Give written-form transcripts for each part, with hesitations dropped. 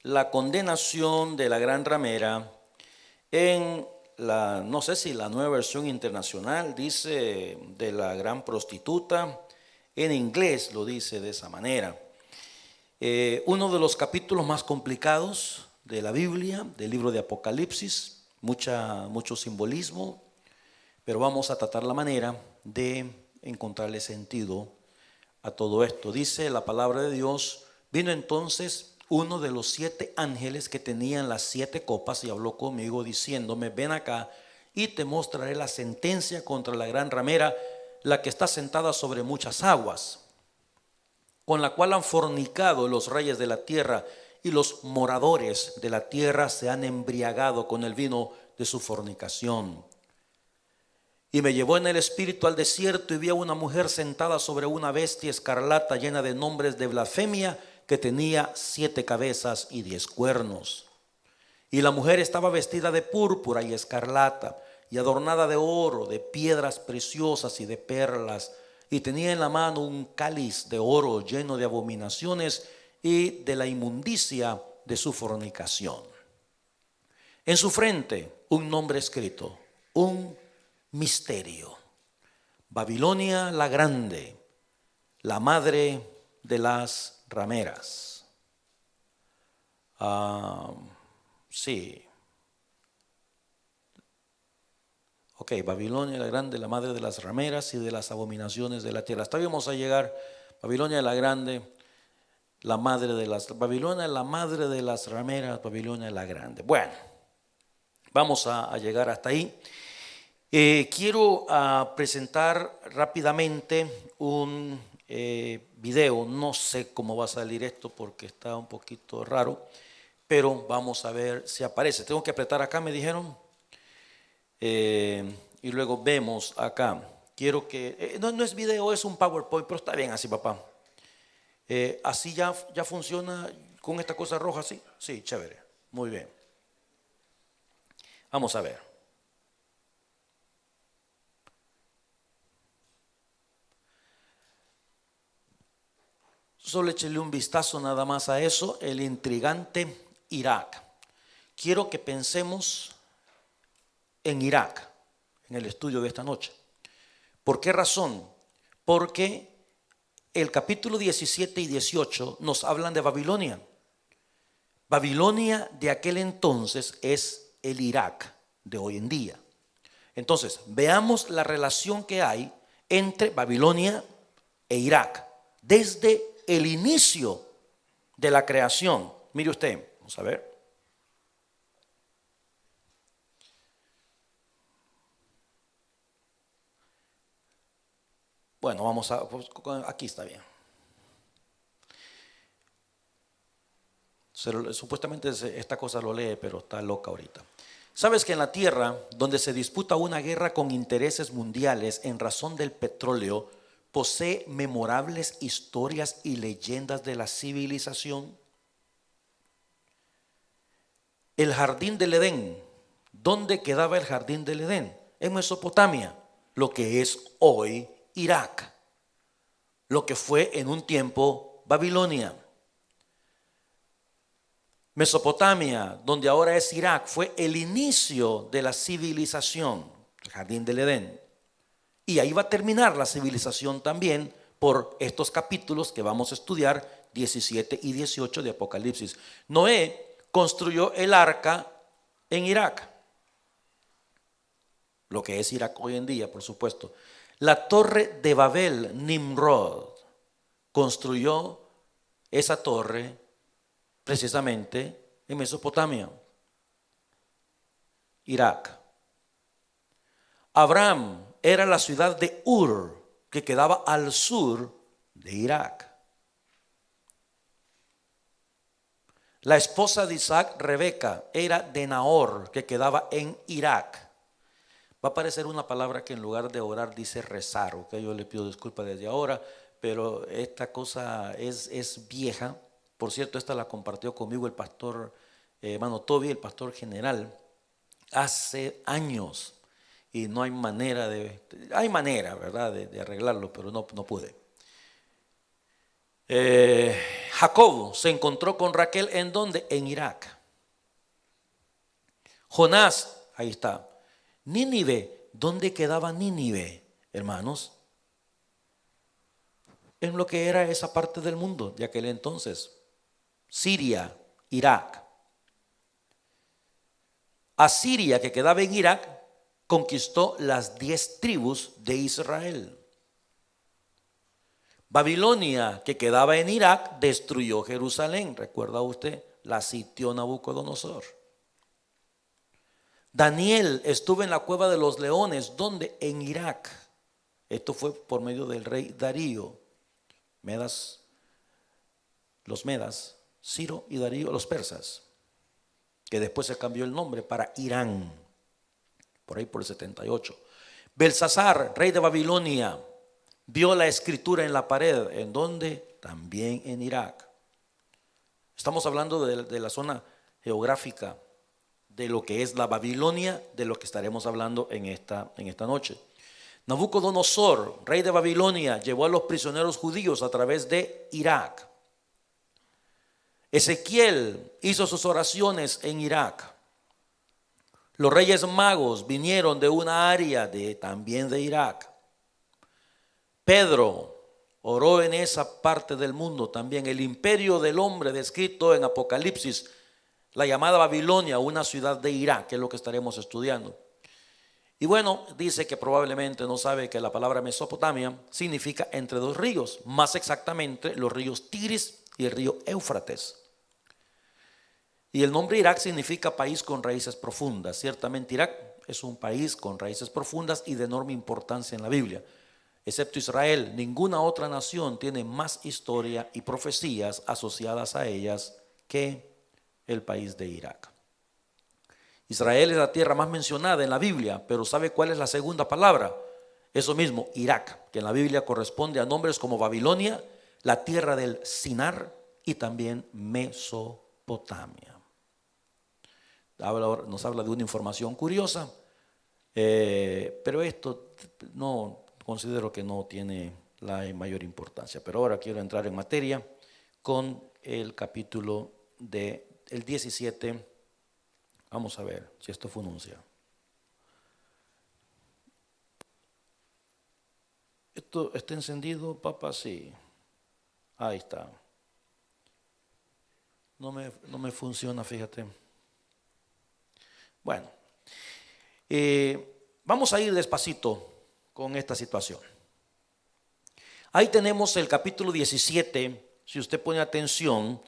la condenación de la gran ramera en la, no sé si la nueva versión internacional dice de la gran prostituta, en inglés lo dice de esa manera. Uno de los capítulos más complicados de la Biblia, del libro de Apocalipsis, mucho simbolismo, pero vamos a tratar la manera de encontrarle sentido a todo esto. Dice la palabra de Dios: vino entonces uno de los 7 ángeles que tenían las 7 copas y habló conmigo diciéndome: ven acá y te mostraré la sentencia contra la gran ramera, la que está sentada sobre muchas aguas, con la cual han fornicado los reyes de la tierra, y los moradores de la tierra se han embriagado con el vino de su fornicación. Y me llevó en el espíritu al desierto, y vi a una mujer sentada sobre una bestia escarlata llena de nombres de blasfemia, que tenía 7 cabezas y 10 cuernos. Y la mujer estaba vestida de púrpura y escarlata, y adornada de oro, de piedras preciosas y de perlas, y tenía en la mano un cáliz de oro lleno de abominaciones y de la inmundicia de su fornicación. En su frente un nombre escrito, un misterio: Babilonia la grande, la madre de las rameras. Sí. Ok, Babilonia la grande, la madre de las rameras y de las abominaciones de la tierra. Hasta ahí vamos a llegar. Babilonia la grande, la madre de las... Babilonia la madre de las rameras, Babilonia la grande. Bueno, vamos a llegar hasta ahí. Quiero presentar rápidamente un video. No sé cómo va a salir esto porque está un poquito raro, pero vamos a ver si aparece. Tengo que apretar acá, me dijeron. Y luego vemos acá. Quiero que... no es video, es un PowerPoint, pero está bien así, papá. Así ya funciona con esta cosa roja, ¿sí? Sí, chévere. Muy bien. Vamos a ver. Solo échale un vistazo nada más a eso, el intrigante Irak. Quiero que pensemos en Irak, en el estudio de esta noche. ¿Por qué razón? Porque el capítulo 17 y 18 nos hablan de Babilonia. Babilonia de aquel entonces es el Irak de hoy en día. Entonces, veamos la relación que hay entre Babilonia e Irak desde el inicio de la creación. Mire usted, vamos a ver. Bueno, vamos a, aquí está bien. Supuestamente esta cosa lo lee, pero está loca ahorita. ¿Sabes que en la tierra, donde se disputa una guerra con intereses mundiales en razón del petróleo, posee memorables historias y leyendas de la civilización? El jardín del Edén. ¿Dónde quedaba el jardín del Edén? En Mesopotamia, lo que es hoy Irak, lo que fue en un tiempo Babilonia. Mesopotamia, donde ahora es Irak, fue el inicio de la civilización, el jardín del Edén. Y ahí va a terminar la civilización también por estos capítulos que vamos a estudiar, 17 y 18 de Apocalipsis. Noé construyó el arca en Irak, lo que es Irak hoy en día, por supuesto. La torre de Babel, Nimrod, construyó esa torre precisamente en Mesopotamia, Irak. Abraham era la ciudad de Ur, que quedaba al sur de Irak. La esposa de Isaac, Rebeca, era de Nahor, que quedaba en Irak. Va a aparecer una palabra que en lugar de orar dice rezar, ¿ok? Yo le pido disculpas desde ahora, pero esta cosa es vieja. Por cierto, esta la compartió conmigo el pastor hermano Toby, el pastor general, hace años, y no hay manera hay manera, ¿verdad?, de arreglarlo, pero no pude. Jacob se encontró con Raquel, ¿en dónde? En Irak. Jonás, ahí está. Nínive, ¿dónde quedaba Nínive, hermanos? En lo que era esa parte del mundo de aquel entonces. Siria, Irak. Asiria, que quedaba en Irak, conquistó las 10 tribus de Israel. Babilonia, que quedaba en Irak, destruyó Jerusalén. ¿Recuerda usted? La sitió Nabucodonosor. Daniel estuvo en la cueva de los leones. ¿Dónde? En Irak. Esto fue por medio del rey Darío. Los medas, Ciro y Darío, los persas, que después se cambió el nombre para Irán, por ahí por el 78. Belsasar, rey de Babilonia, vio la escritura en la pared. ¿En dónde? También en Irak. Estamos hablando de la zona geográfica de lo que es la Babilonia, de lo que estaremos hablando en esta noche. Nabucodonosor, rey de Babilonia, llevó a los prisioneros judíos a través de Irak. Ezequiel hizo sus oraciones en Irak. Los reyes magos vinieron de una área también de Irak. Pedro oró en esa parte del mundo también. El imperio del hombre descrito en Apocalipsis, la llamada Babilonia, una ciudad de Irak, que es lo que estaremos estudiando. Y bueno, dice que probablemente no sabe que la palabra Mesopotamia significa entre dos ríos, más exactamente los ríos Tigris y el río Éufrates. Y el nombre Irak significa país con raíces profundas. Ciertamente Irak es un país con raíces profundas y de enorme importancia en la Biblia. Excepto Israel, ninguna otra nación tiene más historia y profecías asociadas a ellas que el país de Irak. Israel es la tierra más mencionada en la Biblia, pero ¿sabe cuál es la segunda palabra? Eso mismo, Irak, que en la Biblia corresponde a nombres como Babilonia, la tierra del Sinar y también Mesopotamia. Nos habla de una información curiosa, pero esto no considero que no tiene la mayor importancia. Pero ahora quiero entrar en materia con el capítulo del 17. Vamos a ver si esto funciona. ¿Esto está encendido, papá? Sí. Ahí está. No me funciona, fíjate. Bueno, vamos a ir despacito con esta situación. Ahí tenemos el capítulo 17. Si usted pone atención,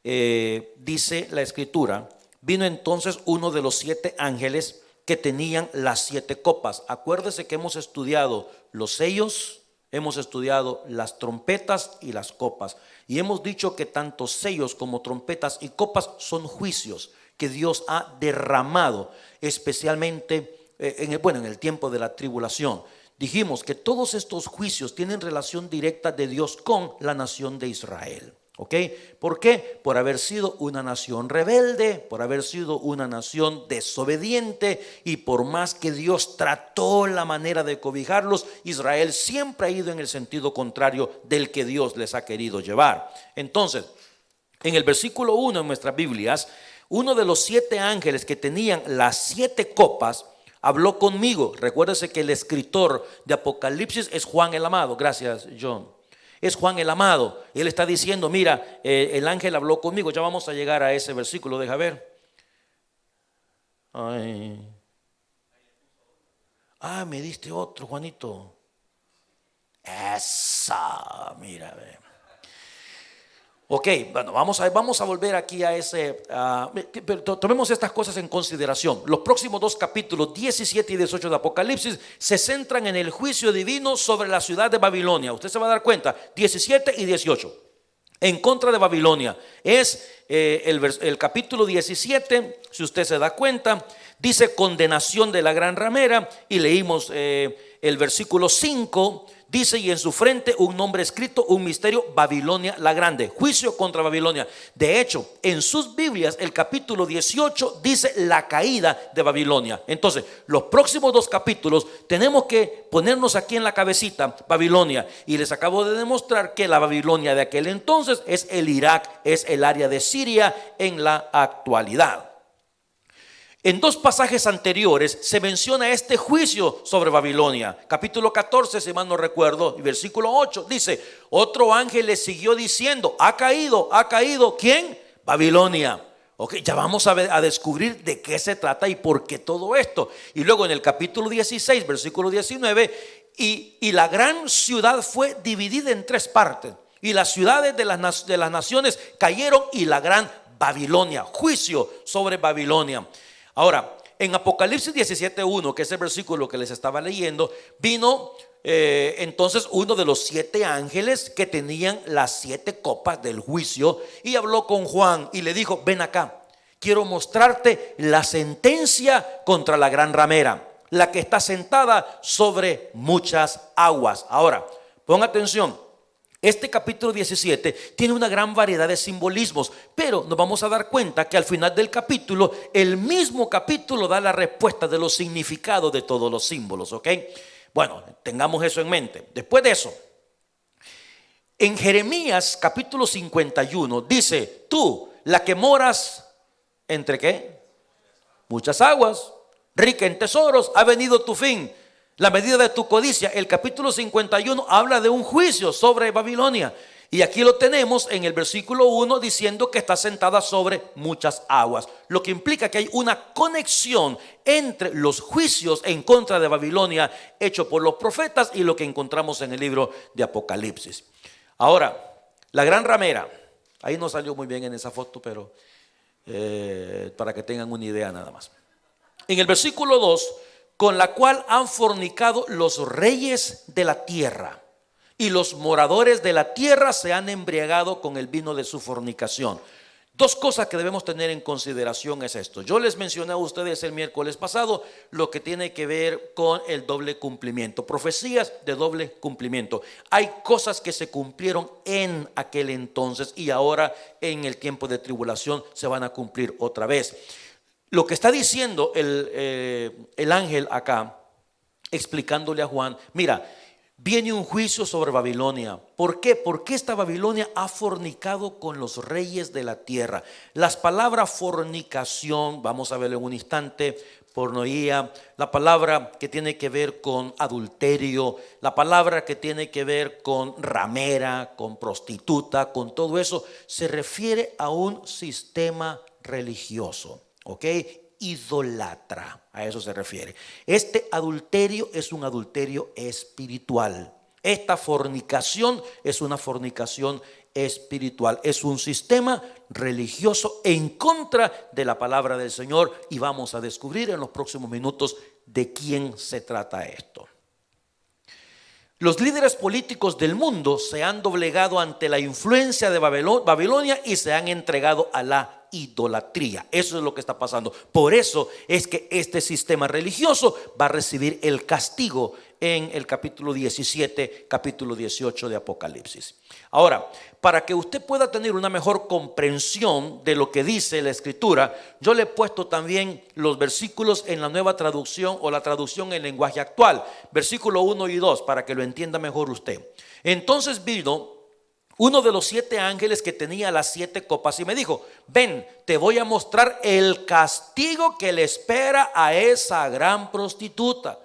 dice la escritura: vino entonces uno de los 7 ángeles que tenían las 7 copas. Acuérdese que hemos estudiado los sellos, hemos estudiado las trompetas y las copas. Y hemos dicho que tanto sellos como trompetas y copas son juicios que Dios ha derramado, especialmente en el tiempo de la tribulación. Dijimos que todos estos juicios tienen relación directa de Dios con la nación de Israel. ¿Ok? ¿Por qué? Por haber sido una nación rebelde, por haber sido una nación desobediente, y por más que Dios trató la manera de cobijarlos, Israel siempre ha ido en el sentido contrario del que Dios les ha querido llevar. Entonces, en el versículo 1 en nuestras Biblias, uno de los 7 ángeles que tenían las 7 copas habló conmigo. Recuérdese que el escritor de Apocalipsis es Juan el Amado. Gracias, John. Es Juan el Amado. Él está diciendo: mira, el ángel habló conmigo. Ya vamos a llegar a ese versículo, deja ver. Me diste otro, Juanito. Esa, mira, ve. Ok, bueno, vamos a volver aquí a ese, pero tomemos estas cosas en consideración. Los próximos 2 capítulos, 17 y 18 de Apocalipsis, se centran en el juicio divino sobre la ciudad de Babilonia. Usted se va a dar cuenta, 17 y 18, en contra de Babilonia. Es el capítulo 17, si usted se da cuenta, dice condenación de la gran ramera, y leímos el versículo 5, dice, y en su frente un nombre escrito, un misterio, Babilonia la grande, juicio contra Babilonia. De hecho, en sus Biblias el capítulo 18 dice la caída de Babilonia. Entonces, los próximos dos capítulos tenemos que ponernos aquí en la cabecita Babilonia, y les acabo de demostrar que la Babilonia de aquel entonces es el Irak, es el área de Siria en la actualidad. En dos pasajes anteriores se menciona este juicio sobre Babilonia. Capítulo 14, si mal no recuerdo, y versículo 8 dice: otro ángel le siguió diciendo, ha caído, ¿quién? Babilonia. Ok, ya vamos a descubrir de qué se trata y por qué todo esto. Y luego en el capítulo 16, versículo 19, y la gran ciudad fue dividida en tres partes, y las ciudades de las naciones cayeron, y la gran Babilonia, juicio sobre Babilonia. Ahora, en Apocalipsis 17:1, que es el versículo que les estaba leyendo, vino entonces uno de los 7 ángeles que tenían las 7 copas del juicio, y habló con Juan y le dijo: ven acá, quiero mostrarte la sentencia contra la gran ramera, la que está sentada sobre muchas aguas. Ahora, pon atención. Este capítulo 17 tiene una gran variedad de simbolismos, pero nos vamos a dar cuenta que al final del capítulo, el mismo capítulo da la respuesta de los significados de todos los símbolos, ¿ok? Bueno, tengamos eso en mente. Después de eso, en Jeremías capítulo 51 dice: tú, la que moras entre ¿qué? Muchas aguas, rica en tesoros, ha venido tu fin, la medida de tu codicia. El capítulo 51 habla de un juicio sobre Babilonia, y aquí lo tenemos en el versículo 1 diciendo que está sentada sobre muchas aguas, lo que implica que hay una conexión entre los juicios en contra de Babilonia hecho por los profetas y lo que encontramos en el libro de Apocalipsis. Ahora, la gran ramera, ahí no salió muy bien en esa foto, pero para que tengan una idea nada más. En el versículo 2, con la cual han fornicado los reyes de la tierra, y los moradores de la tierra se han embriagado con el vino de su fornicación. Dos cosas que debemos tener en consideración es esto. Yo les mencioné a ustedes el miércoles pasado lo que tiene que ver con el doble cumplimiento, profecías de doble cumplimiento. Hay cosas que se cumplieron en aquel entonces y ahora en el tiempo de tribulación se van a cumplir otra vez. Lo que está diciendo el ángel acá, explicándole a Juan: mira, viene un juicio sobre Babilonia. ¿Por qué? Porque esta Babilonia ha fornicado con los reyes de la tierra. Las palabras fornicación, vamos a verlo en un instante, pornoía, la palabra que tiene que ver con adulterio, la palabra que tiene que ver con ramera, con prostituta, con todo eso, se refiere a un sistema religioso. ¿Ok? Idolatra, a eso se refiere. Este adulterio es un adulterio espiritual. Esta fornicación es una fornicación espiritual. Es un sistema religioso en contra de la palabra del Señor, y vamos a descubrir en los próximos minutos de quién se trata esto. Los líderes políticos del mundo se han doblegado ante la influencia de Babilonia y se han entregado a la idolatría. Eso es lo que está pasando. Por eso es que este sistema religioso va a recibir el castigo en el capítulo 17, capítulo 18 de Apocalipsis. Ahora, para que usted pueda tener una mejor comprensión de lo que dice la Escritura, yo le he puesto también los versículos en la Nueva Traducción o la traducción en lenguaje actual, versículo 1 y 2, para que lo entienda mejor usted. Entonces vino uno de los 7 ángeles que tenía las 7 copas y me dijo: ven, te voy a mostrar el castigo que le espera a esa gran prostituta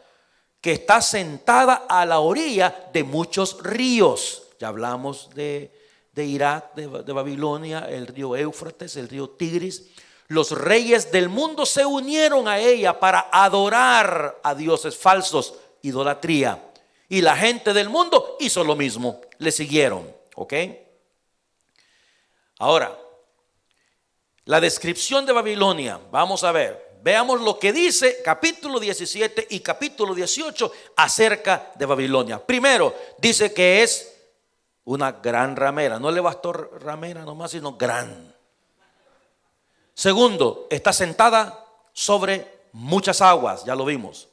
que está sentada a la orilla de muchos ríos. Ya hablamos de Irak, de Babilonia, el río Éufrates, el río Tigris. Los reyes del mundo se unieron a ella para adorar a dioses falsos, idolatría. Y la gente del mundo hizo lo mismo, le siguieron. ¿Ok? Ahora, la descripción de Babilonia, vamos a ver. Veamos lo que dice capítulo 17 y capítulo 18 acerca de Babilonia. Primero, dice que es una gran ramera. No le bastó ramera nomás, sino gran. Segundo, está sentada sobre muchas aguas, ya lo vimos.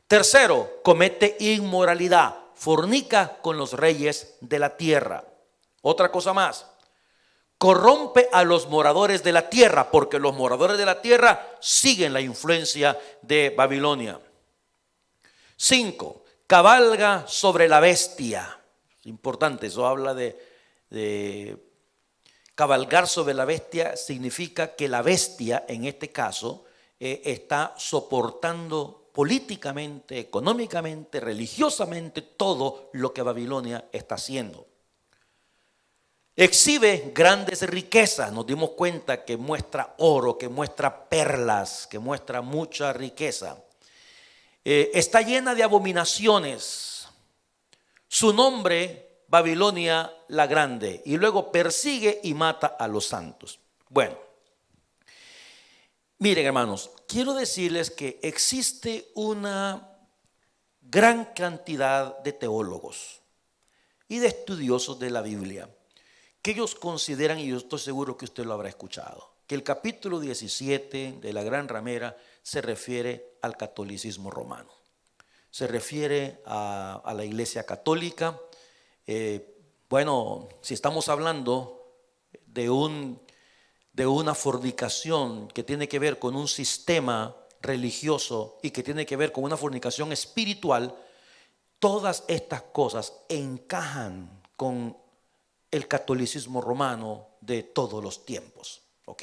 Tercero, comete inmoralidad, fornica con los reyes de la tierra. Otra cosa más, corrompe a los moradores de la tierra, porque los moradores de la tierra siguen la influencia de Babilonia. 5, cabalga sobre la bestia. Importante, eso habla de cabalgar sobre la bestia. Significa que la bestia, en este caso, está soportando políticamente, económicamente, religiosamente todo lo que Babilonia está haciendo. Exhibe grandes riquezas. Nos dimos cuenta que muestra oro, que muestra perlas, que muestra mucha riqueza. Está llena de abominaciones. Su nombre, Babilonia la Grande. Y luego persigue y mata a los santos. Bueno, miren, hermanos, quiero decirles que existe una gran cantidad de teólogos y de estudiosos de la Biblia que ellos consideran, y yo estoy seguro que usted lo habrá escuchado, que el capítulo 17 de la Gran Ramera se refiere al catolicismo romano. Se refiere a la Iglesia Católica. Bueno, si estamos hablando de una fornicación que tiene que ver con un sistema religioso y que tiene que ver con una fornicación espiritual, todas estas cosas encajan con el catolicismo romano de todos los tiempos. ¿Ok?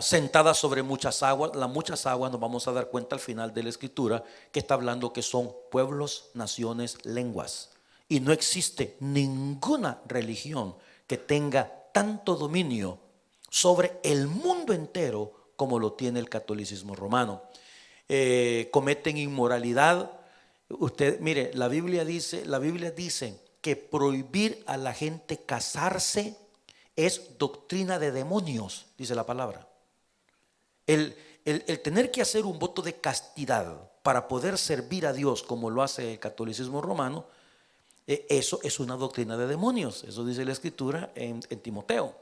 Sentada sobre muchas aguas. Las muchas aguas nos vamos a dar cuenta al final de la escritura que está hablando que son pueblos, naciones, lenguas. Y no existe ninguna religión que tenga tanto dominio sobre el mundo entero como lo tiene el catolicismo romano. Cometen inmoralidad. Usted, mire, la Biblia dice que prohibir a la gente casarse es doctrina de demonios, dice la palabra. El tener que hacer un voto de castidad para poder servir a Dios como lo hace el catolicismo romano, eso es una doctrina de demonios. Eso dice la escritura en Timoteo.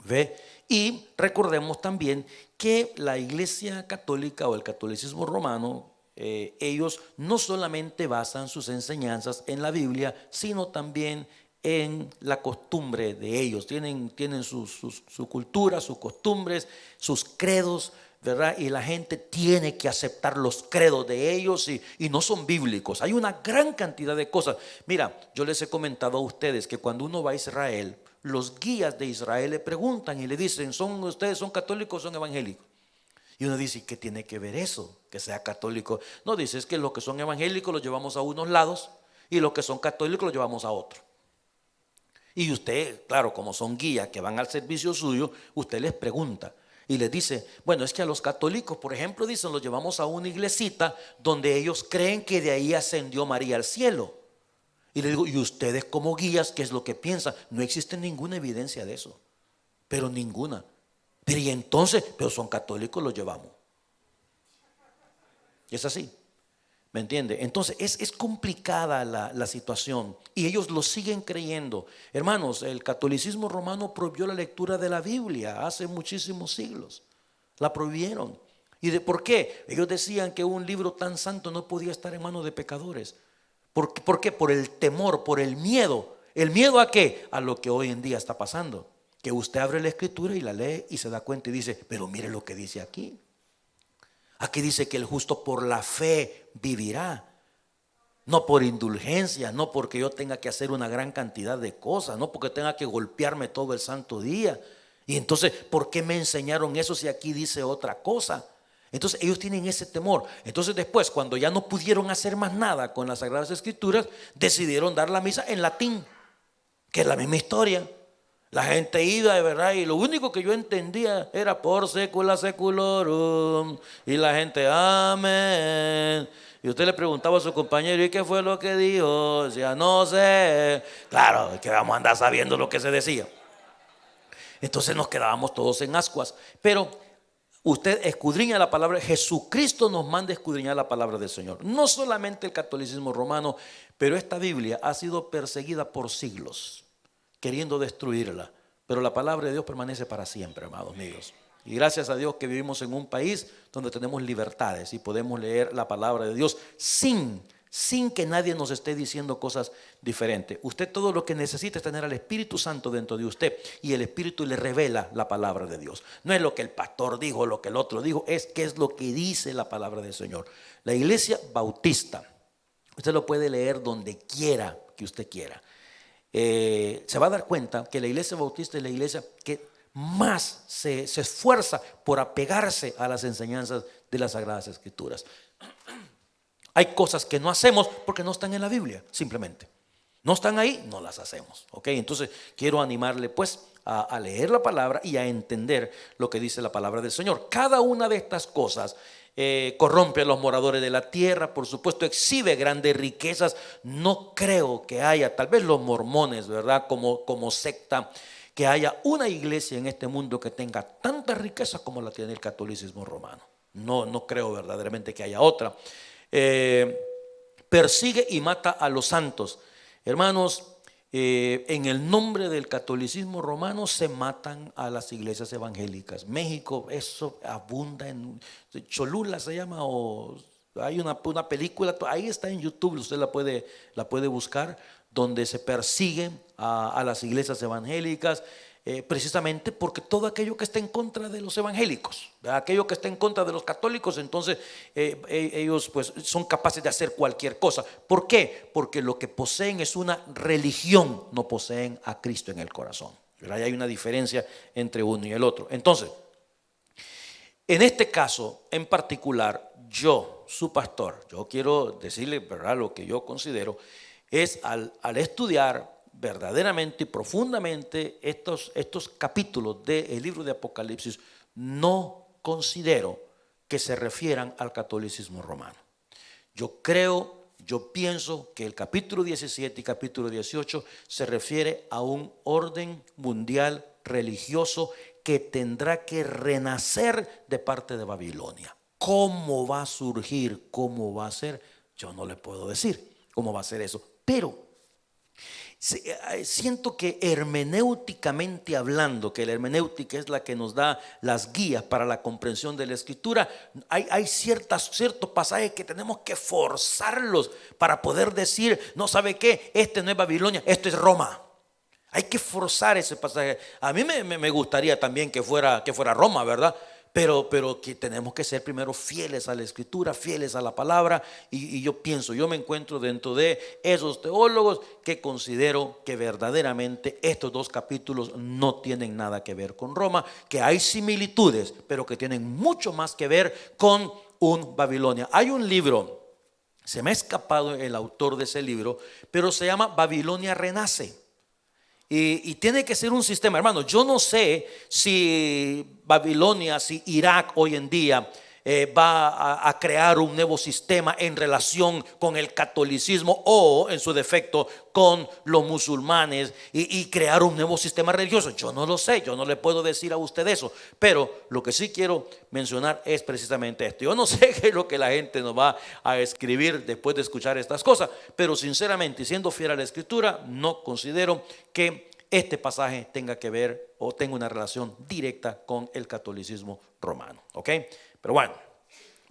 ¿Ve? Y recordemos también que la Iglesia Católica o el catolicismo romano, ellos no solamente basan sus enseñanzas en la Biblia, sino también en la costumbre de ellos. Tienen su cultura, sus costumbres, sus credos, ¿verdad? Y la gente tiene que aceptar los credos de ellos y no son bíblicos. Hay una gran cantidad de cosas. Mira, yo les he comentado a ustedes que cuando uno va a Israel, los guías de Israel le preguntan y le dicen: ¿ustedes son católicos o son evangélicos? Y uno dice: ¿qué tiene que ver eso? Que sea católico. No, dice: es que los que son evangélicos los llevamos a unos lados y los que son católicos los llevamos a otro. Y usted, claro, como son guías que van al servicio suyo, usted les pregunta y les dice: bueno, es que a los católicos, por ejemplo, dicen, los llevamos a una iglesita donde ellos creen que de ahí ascendió María al cielo. Y le digo: ¿y ustedes como guías qué es lo que piensan? No existe ninguna evidencia de eso, pero ninguna. Pero y entonces, pero son católicos, los llevamos. Es así, ¿me entiende? Entonces es complicada la situación y ellos lo siguen creyendo. Hermanos, el catolicismo romano prohibió la lectura de la Biblia hace muchísimos siglos. La prohibieron. ¿Y por qué? Ellos decían que un libro tan santo no podía estar en manos de pecadores. ¿Por qué? Por el temor, por el miedo. ¿El miedo a qué? A lo que hoy en día está pasando. Que usted abre la escritura y la lee y se da cuenta y dice: pero mire lo que dice aquí. Aquí dice que el justo por la fe vivirá. No por indulgencia, no porque yo tenga que hacer una gran cantidad de cosas, no porque tenga que golpearme todo el santo día. Y entonces, ¿por qué me enseñaron eso si aquí dice otra cosa? Entonces ellos tienen ese temor. Entonces después, cuando ya no pudieron hacer más nada con las Sagradas Escrituras, decidieron dar la misa en latín, que es la misma historia. La gente iba, de verdad, y lo único que yo entendía era por secula seculorum. Y la gente: amén. Y usted le preguntaba a su compañero: ¿y qué fue lo que dijo? Decía: no sé. Claro, que vamos a andar sabiendo lo que se decía. Entonces nos quedábamos todos en ascuas. Pero usted escudriña la palabra. Jesucristo nos manda a escudriñar la palabra del Señor. No solamente el catolicismo romano, pero esta Biblia ha sido perseguida por siglos, queriendo destruirla. Pero la palabra de Dios permanece para siempre, amados míos. Y gracias a Dios que vivimos en un país donde tenemos libertades y podemos leer la palabra de Dios sin sin que nadie nos esté diciendo cosas diferentes. Usted todo lo que necesita es tener al Espíritu Santo dentro de usted, y el Espíritu le revela la palabra de Dios. No es lo que el pastor dijo, lo que el otro dijo, es qué es lo que dice la palabra del Señor. La Iglesia Bautista, usted lo puede leer donde quiera que usted quiera. Se va a dar cuenta que la Iglesia Bautista es la iglesia que más se esfuerza por apegarse a las enseñanzas de las Sagradas Escrituras. Hay cosas que no hacemos porque no están en la Biblia, simplemente. No están ahí, no las hacemos. ¿Ok? Entonces quiero animarle pues a leer la palabra y a entender lo que dice la palabra del Señor. Cada una de estas cosas corrompe a los moradores de la tierra, por supuesto, exhibe grandes riquezas. No creo que haya, tal vez los mormones, ¿verdad? Como secta, que haya una iglesia en este mundo que tenga tanta riqueza como la tiene el catolicismo romano. No creo verdaderamente que haya otra. Persigue y mata a los santos. Hermanos, en el nombre del catolicismo romano se matan a las iglesias evangélicas. México, eso abunda en Cholula se llama, o hay una película, ahí está en YouTube, usted la puede buscar, donde se persiguen a las iglesias evangélicas. Precisamente porque todo aquello que está en contra de los evangélicos, aquello que está en contra de los católicos, entonces ellos pues son capaces de hacer cualquier cosa. ¿Por qué? Porque lo que poseen es una religión, no poseen a Cristo en el corazón. Hay una diferencia entre uno y el otro. Entonces, en este caso en particular, yo, su pastor, yo quiero decirle, ¿verdad?, lo que yo considero es al estudiar verdaderamente y profundamente estos capítulos del libro de Apocalipsis, no considero que se refieran al catolicismo romano. Yo pienso que el capítulo 17 y capítulo 18 se refiere a un orden mundial religioso que tendrá que renacer de parte de Babilonia. ¿Cómo va a surgir? ¿Cómo va a ser? Yo no le puedo decir cómo va a ser eso, pero siento que hermenéuticamente hablando, que la hermenéutica es la que nos da las guías para la comprensión de la Escritura, hay ciertos pasajes que tenemos que forzarlos para poder decir, no, ¿sabe qué? Este no es Babilonia, esto es Roma. Hay que forzar ese pasaje. A mí me gustaría también que fuera Roma, ¿verdad? Pero que tenemos que ser primero fieles a la Escritura, fieles a la palabra. Y yo me encuentro dentro de esos teólogos que considero que verdaderamente estos dos capítulos no tienen nada que ver con Roma, que hay similitudes, pero que tienen mucho más que ver con un Babilonia. Hay un libro, se me ha escapado el autor de ese libro, pero se llama Babilonia Renace. Y tiene que ser un sistema, hermano. Yo no sé si Babilonia, si Irak hoy en día va a crear un nuevo sistema en relación con el catolicismo o en su defecto con los musulmanes y crear un nuevo sistema religioso. Yo no lo sé, yo no le puedo decir a usted eso, pero lo que sí quiero mencionar es precisamente esto. Yo no sé qué es lo que la gente nos va a escribir después de escuchar estas cosas, pero sinceramente, siendo fiel a la Escritura, no considero que este pasaje tenga que ver o tenga una relación directa con el catolicismo romano. ¿Ok? Pero bueno,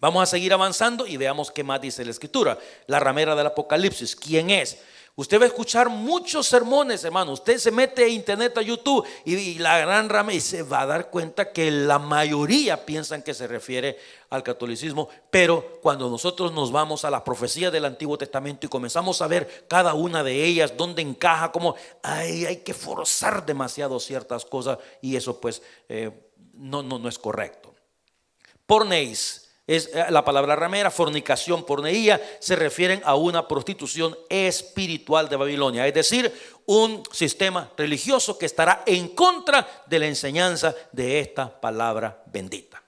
vamos a seguir avanzando y veamos qué más dice la Escritura. La ramera del Apocalipsis, ¿quién es? Usted va a escuchar muchos sermones, hermano. Usted se mete a internet, a YouTube y la gran ramera, y se va a dar cuenta que la mayoría piensan que se refiere al catolicismo. Pero cuando nosotros nos vamos a las profecías del Antiguo Testamento y comenzamos a ver cada una de ellas, dónde encaja, cómo hay que forzar demasiado ciertas cosas, y eso pues no es correcto. Porneis es la palabra ramera, fornicación, porneía, se refieren a una prostitución espiritual de Babilonia, es decir, un sistema religioso que estará en contra de la enseñanza de esta palabra bendita.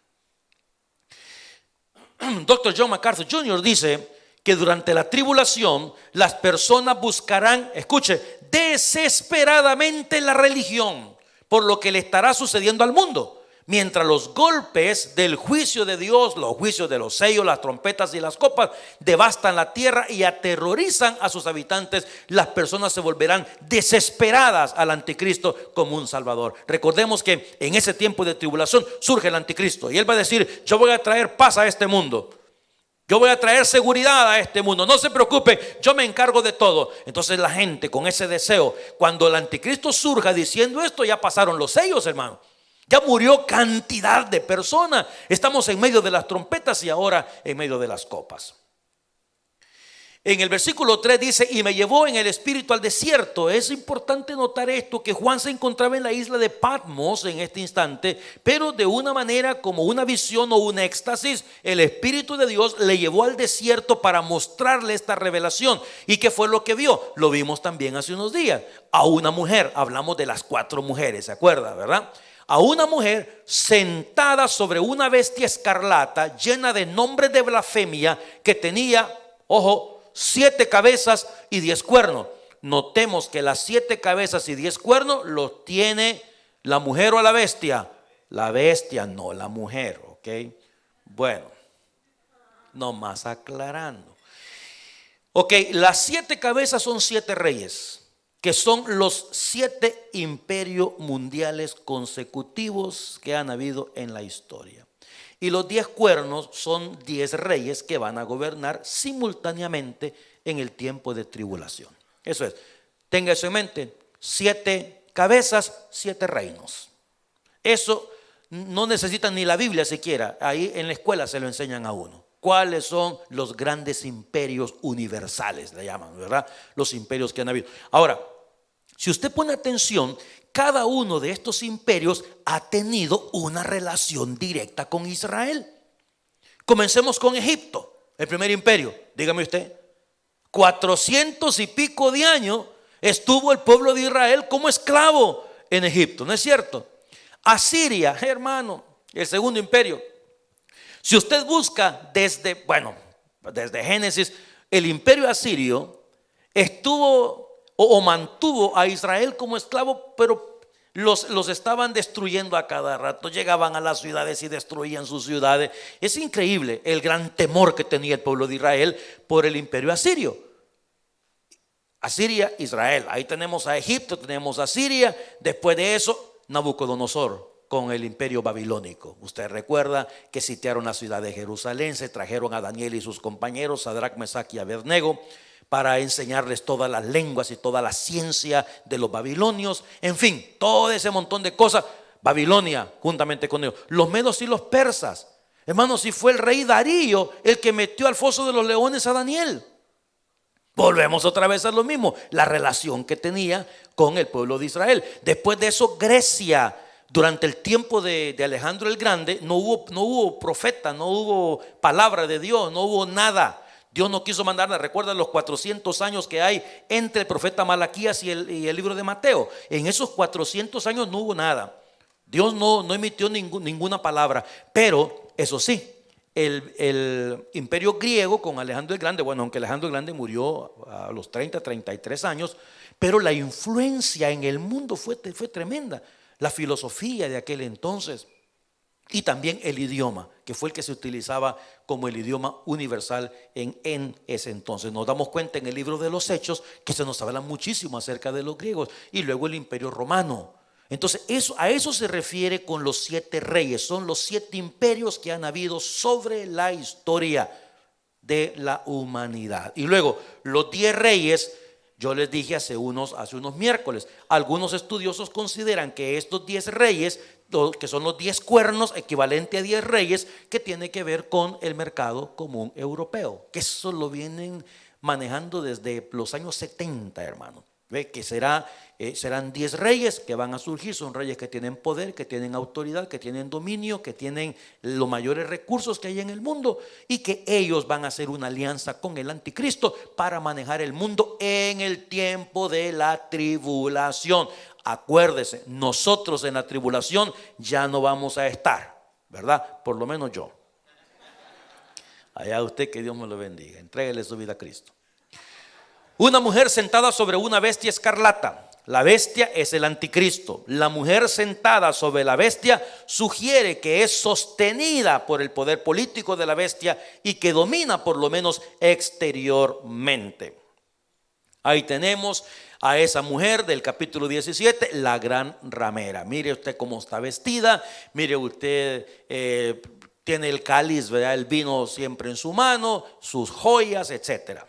Dr. John MacArthur Jr. dice que durante la tribulación las personas buscarán, escuche, desesperadamente la religión por lo que le estará sucediendo al mundo. Mientras los golpes del juicio de Dios, los juicios de los sellos, las trompetas y las copas devastan la tierra y aterrorizan a sus habitantes, las personas se volverán desesperadas al anticristo como un salvador. Recordemos que en ese tiempo de tribulación surge el anticristo y él va a decir: yo voy a traer paz a este mundo. Yo voy a traer seguridad a este mundo. No se preocupe, yo me encargo de todo. Entonces la gente con ese deseo, cuando el anticristo surja diciendo esto, ya pasaron los sellos, hermano. Ya murió cantidad de personas. Estamos en medio de las trompetas y ahora en medio de las copas. En el versículo 3 dice: y me llevó en el espíritu al desierto. Es importante notar esto, que Juan se encontraba en la isla de Patmos en este instante, pero de una manera como una visión o un éxtasis, el Espíritu de Dios le llevó al desierto para mostrarle esta revelación. ¿Y qué fue lo que vio? Lo vimos también hace unos días. A una mujer, hablamos de las 4 mujeres, ¿se acuerda, verdad? A una mujer sentada sobre una bestia escarlata llena de nombres de blasfemia, que tenía, ojo, 7 cabezas y 10 cuernos. Notemos que las 7 cabezas y 10 cuernos los tiene la mujer o la bestia. La bestia, no la mujer, ¿ok? Bueno, nomás aclarando. Ok, las 7 cabezas son 7 reyes, que son los 7 imperios mundiales consecutivos que han habido en la historia. Y los 10 cuernos son 10 reyes que van a gobernar simultáneamente en el tiempo de tribulación. Eso es, tenga eso en mente: 7 cabezas, 7 reinos. Eso no necesitan ni la Biblia siquiera. Ahí en la escuela se lo enseñan a uno. ¿Cuáles son los grandes imperios universales? Le llaman, ¿verdad? Los imperios que han habido. Ahora, si usted pone atención, cada uno de estos imperios ha tenido una relación directa con Israel. Comencemos con Egipto, el primer imperio. Dígame usted, 400 y pico de años estuvo el pueblo de Israel como esclavo en Egipto, ¿no es cierto? Asiria, hermano, el segundo imperio. Si usted busca desde Génesis, el imperio asirio estuvo o mantuvo a Israel como esclavo, pero los estaban destruyendo a cada rato. Llegaban a las ciudades y destruían sus ciudades. Es increíble el gran temor que tenía el pueblo de Israel por el imperio asirio. Asiria, Israel. Ahí tenemos a Egipto, tenemos a Siria. Después de eso, Nabucodonosor con el imperio babilónico. Usted recuerda que sitiaron la ciudad de Jerusalén, se trajeron a Daniel y sus compañeros, Sadrach, Mesach y Abednego, para enseñarles todas las lenguas y toda la ciencia de los babilonios. En fin, todo ese montón de cosas. Babilonia juntamente con ellos, los medos y los persas. Hermanos, si fue el rey Darío el que metió al foso de los leones a Daniel. Volvemos otra vez a lo mismo, la relación que tenía con el pueblo de Israel. Después de eso, Grecia. Durante el tiempo de Alejandro el Grande no hubo profeta, no hubo palabra de Dios, no hubo nada. Dios no quiso mandarla. Recuerda los 400 años que hay entre el profeta Malaquías y el libro de Mateo. En esos 400 años no hubo nada. Dios no emitió ninguna palabra. Pero eso sí, el imperio griego con Alejandro el Grande, bueno, aunque Alejandro el Grande murió a los 33 años, pero la influencia en el mundo fue tremenda. La filosofía de aquel entonces y también el idioma, que fue el que se utilizaba como el idioma universal en ese entonces. Nos damos cuenta en el libro de los Hechos que se nos habla muchísimo acerca de los griegos, y luego el imperio romano. Entonces a eso se refiere con los 7 reyes. Son los 7 imperios que han habido sobre la historia de la humanidad. Y luego los 10 reyes. Yo les dije hace unos miércoles, algunos estudiosos consideran que estos 10 reyes, que son los 10 cuernos, equivalente a 10 reyes, que tiene que ver con el mercado común europeo, que eso lo vienen manejando desde los años 70, hermano. Ve que serán 10 reyes que van a surgir. Son reyes que tienen poder, que tienen autoridad, que tienen dominio, que tienen los mayores recursos que hay en el mundo, y que ellos van a hacer una alianza con el anticristo para manejar el mundo en el tiempo de la tribulación. Acuérdese, nosotros en la tribulación ya no vamos a estar, ¿verdad? Por lo menos yo. Allá usted, que Dios me lo bendiga. Entréguele su vida a Cristo. Una mujer sentada sobre una bestia escarlata. La bestia es el anticristo. La mujer sentada sobre la bestia sugiere que es sostenida por el poder político de la bestia y que domina, por lo menos exteriormente. Ahí tenemos a esa mujer del capítulo 17, la gran ramera. Mire usted cómo está vestida, mire usted tiene el cáliz, ¿verdad? El vino siempre en su mano, sus joyas, etcétera.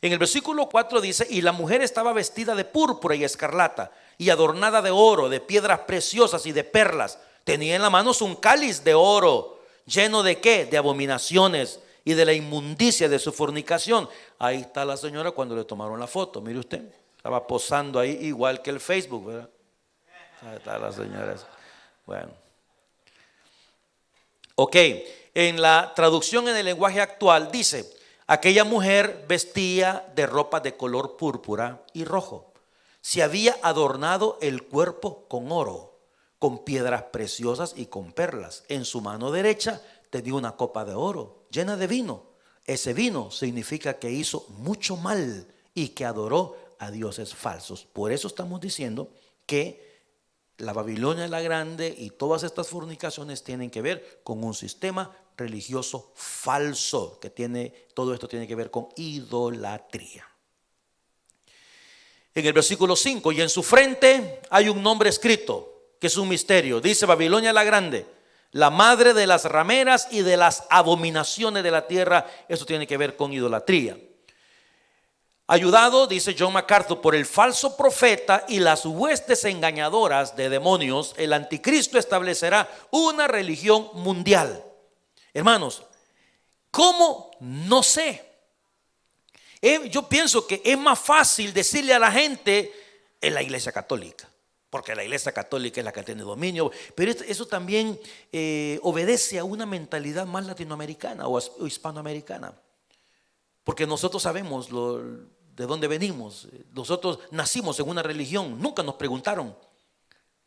En el versículo 4 dice: y la mujer estaba vestida de púrpura y escarlata y adornada de oro, de piedras preciosas y de perlas. Tenía en la mano un cáliz de oro, lleno de ¿qué? De abominaciones y de la inmundicia de su fornicación. Ahí está la señora cuando le tomaron la foto, mire usted, estaba posando ahí igual que el Facebook, ¿verdad? Ahí está la señora. Bueno, ok, en la traducción en el lenguaje actual dice: aquella mujer vestía de ropa de color púrpura y rojo. Se había adornado el cuerpo con oro, con piedras preciosas y con perlas. En su mano derecha tenía una copa de oro llena de vino. Ese vino significa que hizo mucho mal y que adoró a dioses falsos. Por eso estamos diciendo que la Babilonia la Grande y todas estas fornicaciones tienen que ver con un sistema religioso falso, todo esto tiene que ver con idolatría. En el versículo 5: y en su frente hay un nombre escrito, que es un misterio. Dice: Babilonia la Grande, la madre de las rameras y de las abominaciones de la tierra. Eso tiene que ver con idolatría. Ayudado, dice John MacArthur, por el falso profeta y las huestes engañadoras de demonios, el anticristo establecerá una religión mundial. Hermanos, ¿cómo? No sé. Yo pienso que es más fácil decirle a la gente en la iglesia católica, porque la iglesia católica es la que tiene dominio, pero eso también obedece a una mentalidad más latinoamericana o hispanoamericana, porque nosotros sabemos de dónde venimos. Nosotros nacimos en una religión, nunca nos preguntaron.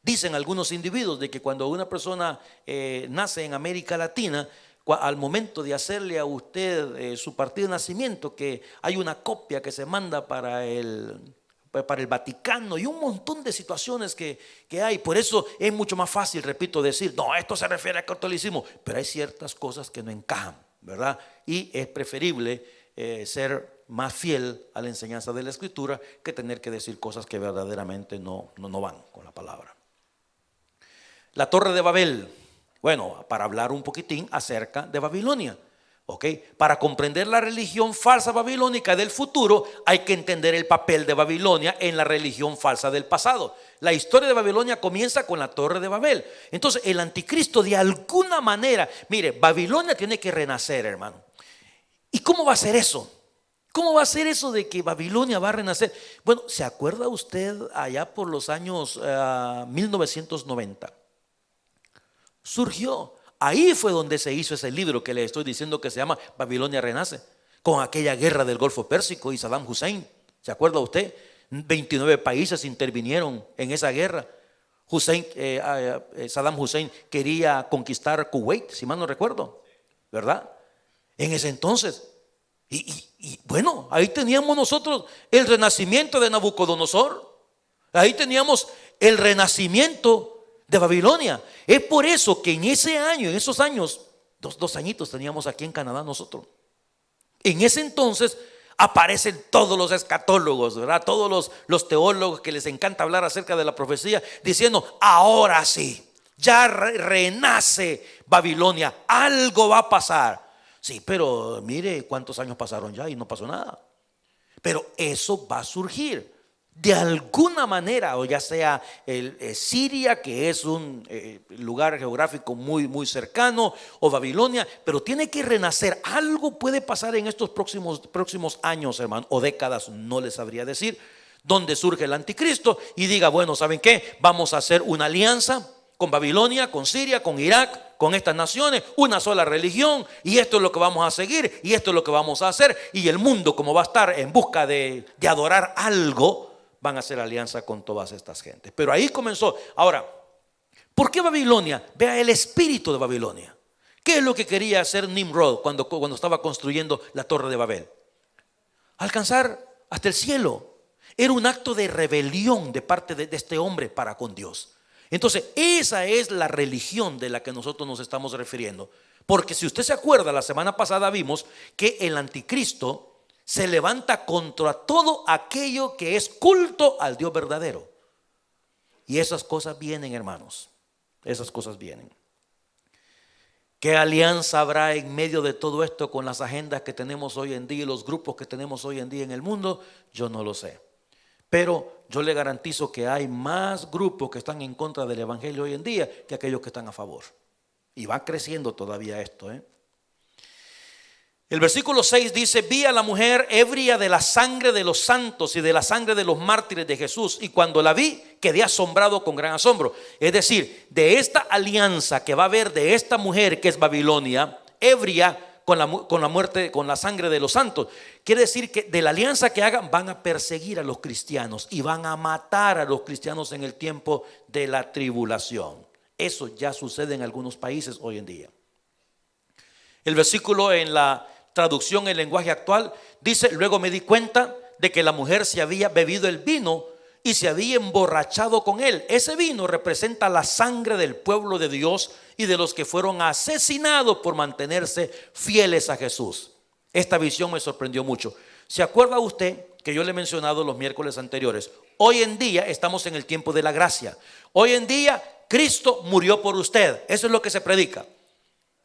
Dicen algunos individuos de que cuando una persona nace en América Latina, al momento de hacerle a usted su partido de nacimiento, que hay una copia que se manda para el Vaticano y un montón de situaciones que hay. Por eso es mucho más fácil, repito, decir: no, esto se refiere al catolicismo, pero hay ciertas cosas que no encajan, ¿verdad? Y es preferible ser más fiel a la enseñanza de la Escritura que tener que decir cosas que verdaderamente no van con la palabra. La Torre de Babel. Bueno, para hablar un poquitín acerca de Babilonia, ¿ok? Para comprender la religión falsa babilónica del futuro, hay que entender el papel de Babilonia en la religión falsa del pasado. La historia de Babilonia comienza con la Torre de Babel. Entonces, el anticristo, de alguna manera, mire, Babilonia tiene que renacer, hermano. ¿Y cómo va a ser eso? ¿Cómo va a ser eso de que Babilonia va a renacer? Bueno, ¿se acuerda usted allá por los años 1990? Surgió, ahí fue donde se hizo ese libro que le estoy diciendo que se llama Babilonia Renace, con aquella guerra del Golfo Pérsico y Saddam Hussein. ¿Se acuerda usted? 29 países intervinieron en esa guerra. Saddam Hussein quería conquistar Kuwait, si mal no recuerdo, ¿verdad? En ese entonces. Y bueno, ahí teníamos nosotros el renacimiento de Nabucodonosor. Ahí teníamos el renacimiento de Babilonia. Es por eso que en ese año, en esos años, dos añitos teníamos aquí en Canadá nosotros. En ese entonces aparecen todos los escatólogos, ¿verdad? Todos los teólogos que les encanta hablar acerca de la profecía, diciendo: ahora sí, ya renace Babilonia, algo va a pasar. Sí, pero mire cuántos años pasaron ya y no pasó nada. Pero eso va a surgir de alguna manera, o ya sea Siria, que es un lugar geográfico muy, muy cercano, o Babilonia, pero tiene que renacer. Algo puede pasar en estos próximos años, hermano, o décadas, no les sabría decir, donde surge el anticristo y diga: bueno, ¿saben qué? Vamos a hacer una alianza con Babilonia, con Siria, con Irak, con estas naciones, una sola religión, y esto es lo que vamos a seguir, y esto es lo que vamos a hacer. Y el mundo, como va a estar en busca de adorar algo, van a hacer alianza con todas estas gentes. Pero ahí comenzó. Ahora, ¿por qué Babilonia? Vea el espíritu de Babilonia. ¿Qué es lo que quería hacer Nimrod cuando estaba construyendo la Torre de Babel? Alcanzar hasta el cielo. Era un acto de rebelión de parte de este hombre para con Dios. Entonces, esa es la religión de la que nosotros nos estamos refiriendo. Porque si usted se acuerda, la semana pasada vimos que el anticristo se levanta contra todo aquello que es culto al Dios verdadero. Y esas cosas vienen, hermanos. Esas cosas vienen. ¿Qué alianza habrá en medio de todo esto con las agendas que tenemos hoy en día y los grupos que tenemos hoy en día en el mundo? Yo no lo sé. Pero yo le garantizo que hay más grupos que están en contra del evangelio hoy en día que aquellos que están a favor. Y va creciendo todavía esto, El versículo 6 dice: vi a la mujer ebria de la sangre de los santos y de la sangre de los mártires de Jesús, y cuando la vi quedé asombrado con gran asombro. Es decir, de esta alianza que va a haber de esta mujer que es Babilonia, ebria con la muerte, con la sangre de los santos, quiere decir que de la alianza que hagan van a perseguir a los cristianos y van a matar a los cristianos en el tiempo de la tribulación. Eso ya sucede en algunos países hoy en día. El versículo en la traducción en lenguaje actual dice: luego me di cuenta de que la mujer se había bebido el vino y se había emborrachado con él. Ese vino representa la sangre del pueblo de Dios y de los que fueron asesinados por mantenerse fieles a Jesús. Esta visión me sorprendió mucho. ¿Se acuerda usted que yo le he mencionado los miércoles anteriores? Hoy en día estamos en el tiempo de la gracia. Hoy en día Cristo murió por usted. Eso es lo que se predica.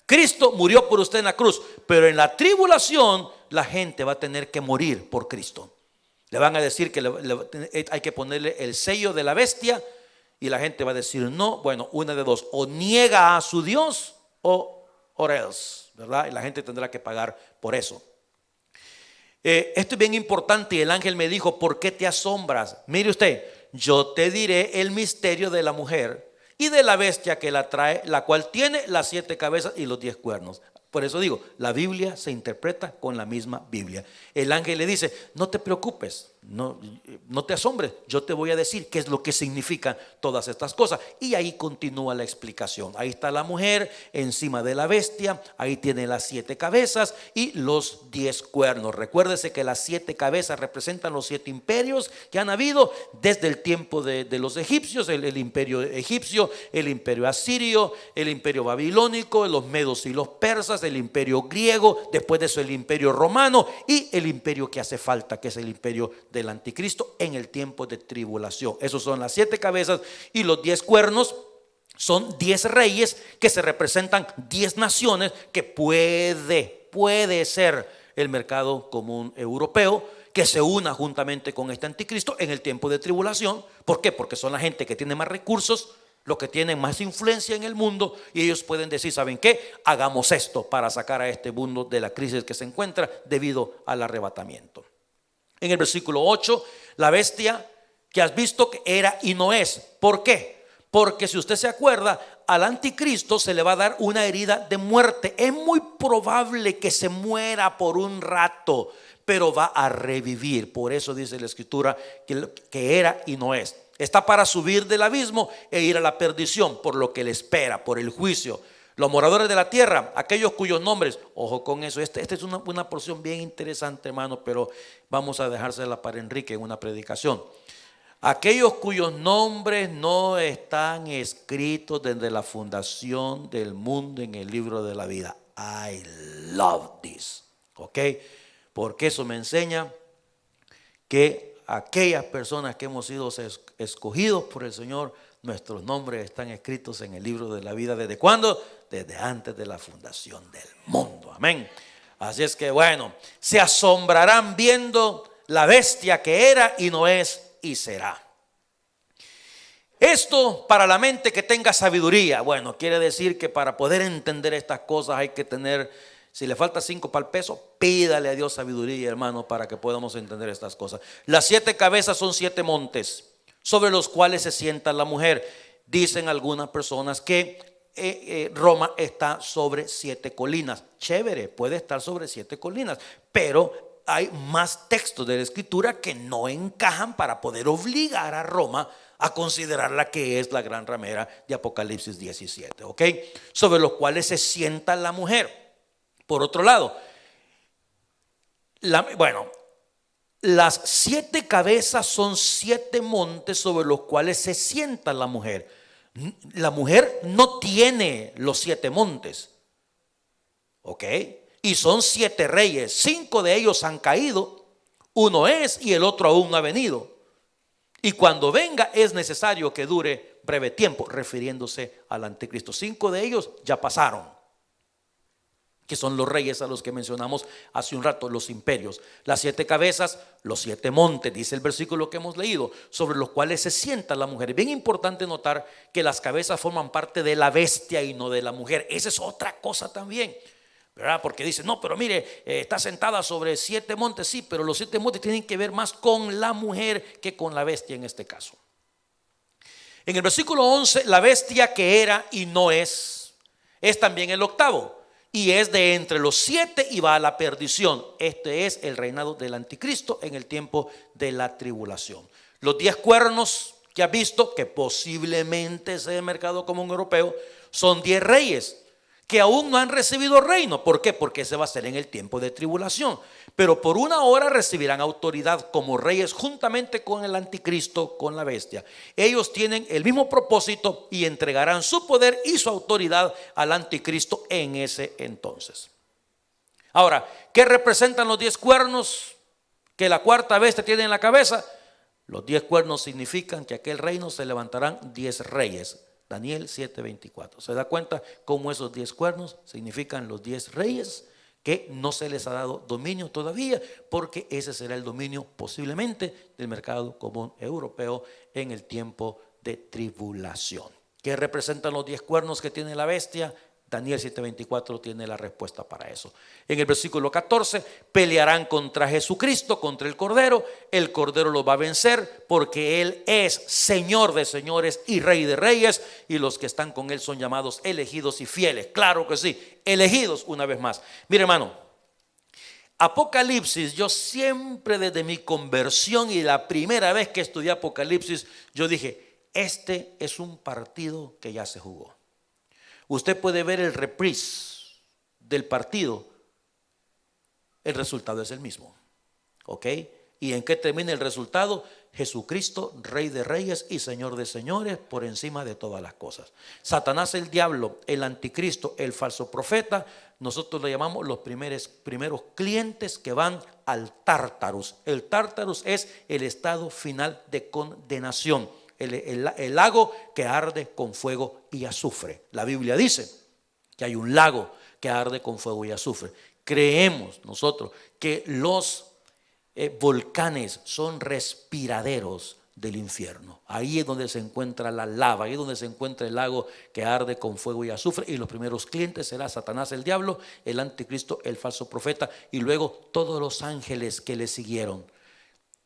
Cristo murió por usted en la cruz, pero en la tribulación la gente va a tener que morir por Cristo. Le van a decir que hay que ponerle el sello de la bestia y la gente va a decir no. Bueno, una de dos: o niega a su Dios o else, ¿verdad? Y la gente tendrá que pagar por eso. Esto es bien importante. Y el ángel me dijo: ¿por qué te asombras? Mire usted, yo te diré el misterio de la mujer y de la bestia que la trae, la cual tiene las 7 cabezas y los 10 cuernos. Por eso digo, la Biblia se interpreta con la misma Biblia. El ángel le dice: no te preocupes, no te asombres, yo te voy a decir qué es lo que significan todas estas cosas. Y ahí continúa la explicación. Ahí está la mujer encima de la bestia, ahí tiene las 7 cabezas y los 10 cuernos. Recuérdese que las 7 cabezas representan los 7 imperios que han habido desde el tiempo de los egipcios: el imperio egipcio, el imperio asirio, el imperio babilónico, los medos y los persas, el imperio griego, después de eso el imperio romano y el imperio que hace falta, que es el imperio del anticristo en el tiempo de tribulación. Esos son las 7 cabezas y los 10 cuernos. Son 10 reyes que se representan 10 naciones que puede ser el mercado común europeo, que se una juntamente con este anticristo en el tiempo de tribulación. ¿Por qué? Porque son la gente que tiene más recursos, los que tienen más influencia en el mundo, y ellos pueden decir: ¿saben qué? Hagamos esto para sacar a este mundo de la crisis que se encuentra debido al arrebatamiento. En el versículo 8, la bestia que has visto que era y no es. ¿Por qué? Porque si usted se acuerda, al anticristo se le va a dar una herida de muerte. Es muy probable que se muera por un rato, pero va a revivir. Por eso dice la escritura que era y no es. Está para subir del abismo e ir a la perdición, por lo que le espera, por el juicio. Los moradores de la tierra, aquellos cuyos nombres, ojo con eso, esta es una porción bien interesante, hermano, pero vamos a dejársela para Enrique en una predicación. Aquellos cuyos nombres no están escritos desde la fundación del mundo en el libro de la vida. I love this, ¿ok? Porque eso me enseña que aquellas personas que hemos sido escogidos por el Señor, nuestros nombres están escritos en el libro de la vida. ¿Desde cuándo? Desde antes de la fundación del mundo. Amén. Así es que bueno, se asombrarán viendo la bestia que era y no es y será. Esto para la mente que tenga sabiduría. Bueno, quiere decir que para poder entender estas cosas hay que tener, si le falta 5 para el peso, pídale a Dios sabiduría, hermano, para que podamos entender estas cosas. Las 7 cabezas son 7 montes sobre los cuales se sienta la mujer. Dicen algunas personas que Roma está sobre 7 colinas. Chévere, puede estar sobre 7 colinas, pero hay más textos de la escritura que no encajan para poder obligar a Roma a considerarla que es la gran ramera de Apocalipsis 17, ¿ok? Sobre los cuales se sienta la mujer. Por otro lado, las 7 cabezas son 7 montes sobre los cuales se sienta la mujer. La mujer no tiene los 7 montes, ¿ok? Y son 7 reyes, 5 de ellos han caído, uno es y el otro aún no ha venido. Y cuando venga es necesario que dure breve tiempo, refiriéndose al anticristo. 5 de ellos ya pasaron. que son los reyes a los que mencionamos hace un rato, los imperios. Las 7 cabezas, los 7 montes, dice el versículo que hemos leído, sobre los cuales se sienta la mujer. Es bien importante notar que las cabezas forman parte de la bestia y no de la mujer. Esa es otra cosa también, ¿verdad? Porque dice, no, pero mire, está sentada sobre 7 montes, sí, pero los 7 montes tienen que ver más con la mujer que con la bestia en este caso. En el versículo 11, la bestia que era y no es también el octavo. Y es de entre los 7 y va a la perdición. Este es el reinado del anticristo en el tiempo de la tribulación. Los 10 cuernos que has visto, que posiblemente sea el mercado común europeo, son 10 reyes que aún no han recibido reino. ¿Por qué? Porque ese va a ser en el tiempo de tribulación. Pero por una hora recibirán autoridad como reyes juntamente con el anticristo, con la bestia. Ellos tienen el mismo propósito y entregarán su poder y su autoridad al anticristo en ese entonces. Ahora, ¿qué representan los 10 cuernos que la cuarta bestia tiene en la cabeza? Los 10 cuernos significan que aquel reino se levantarán 10 reyes. Daniel 7:24. ¿Se da cuenta cómo esos 10 cuernos significan los 10 reyes que no se les ha dado dominio todavía? Porque ese será el dominio posiblemente del mercado común europeo en el tiempo de tribulación. ¿Qué representan los 10 cuernos que tiene la bestia? Daniel 7:24 tiene la respuesta para eso. En el versículo 14, pelearán contra Jesucristo, contra el Cordero. El Cordero los va a vencer porque Él es Señor de señores y Rey de reyes. Y los que están con Él son llamados elegidos y fieles. Claro que sí, elegidos una vez más. Mire, hermano, Apocalipsis, yo siempre desde mi conversión y la primera vez que estudié Apocalipsis, yo dije, este es un partido que ya se jugó. Usted puede ver el reprise del partido, el resultado es el mismo, ¿ok? ¿Y en qué termina el resultado? Jesucristo, Rey de reyes y Señor de señores, por encima de todas las cosas. Satanás, el diablo, el anticristo, el falso profeta, nosotros le llamamos los primeros clientes que van al Tártarus. El Tártarus es el estado final de condenación. El lago que arde con fuego y azufre. La Biblia dice que hay un lago que arde con fuego y azufre. Creemos nosotros que los volcanes son respiraderos del infierno. Ahí es donde se encuentra la lava, ahí es donde se encuentra el lago que arde con fuego y azufre. Y los primeros clientes será Satanás, el diablo, el anticristo, el falso profeta y luego todos los ángeles que le siguieron.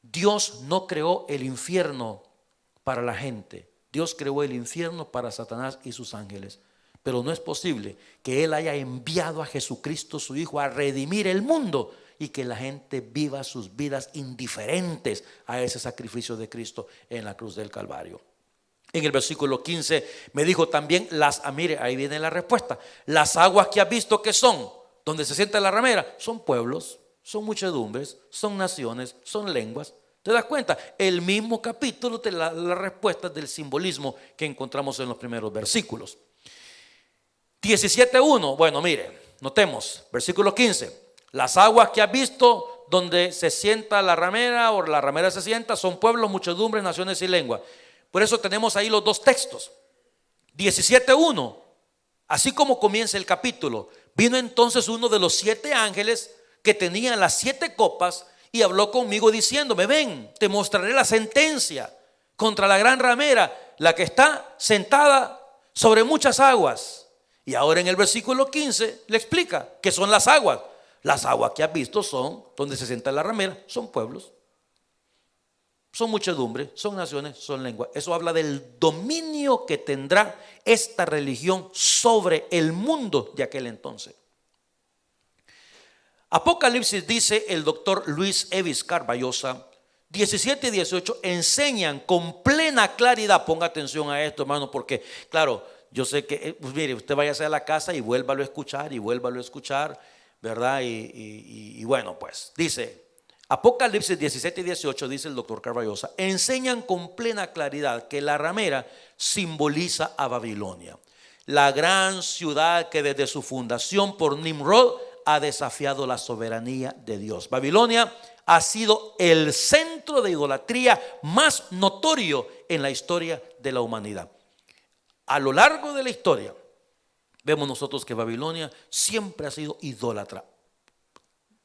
Dios no creó el infierno para la gente. Dios creó el infierno para Satanás y sus ángeles. Pero no es posible que Él haya enviado a Jesucristo su Hijo a redimir el mundo y que la gente viva sus vidas indiferentes a ese sacrificio de Cristo en la cruz del Calvario. En el versículo 15 me dijo también mire, ahí viene la respuesta. Las aguas que has visto que son, donde se sienta la ramera, son pueblos, son muchedumbres, son naciones, son lenguas. ¿Te das cuenta? El mismo capítulo te da la respuesta del simbolismo que encontramos en los primeros versículos. 17:1, bueno, mire, notemos, versículo 15. Las aguas que has visto donde se sienta la ramera o la ramera se sienta son pueblos, muchedumbres, naciones y lenguas. Por eso tenemos ahí los dos textos. 17:1, así como comienza el capítulo, vino entonces uno de los 7 ángeles que tenían las 7 copas y habló conmigo diciéndome, ven, te mostraré la sentencia contra la gran ramera, la que está sentada sobre muchas aguas. Y ahora en el versículo 15 le explica qué son las aguas. Las aguas que has visto son, donde se sienta la ramera, son pueblos, son muchedumbres, son naciones, son lenguas. Eso habla del dominio que tendrá esta religión sobre el mundo de aquel entonces. Apocalipsis, dice el doctor Luis Evis Carballosa, 17 y 18 enseñan con plena claridad. Ponga atención a esto, hermano, porque claro, yo sé que, pues mire, usted váyase a la casa y vuélvalo a escuchar y vuélvalo a escuchar, ¿verdad? Y bueno, pues dice Apocalipsis 17 y 18, dice el doctor Carballosa, enseñan con plena claridad que la ramera simboliza a Babilonia, la gran ciudad que desde su fundación por Nimrod ha desafiado la soberanía de Dios. Babilonia ha sido el centro de idolatría más notorio en la historia de la humanidad. A lo largo de la historia, Vemos nosotros que Babilonia siempre ha sido idólatra.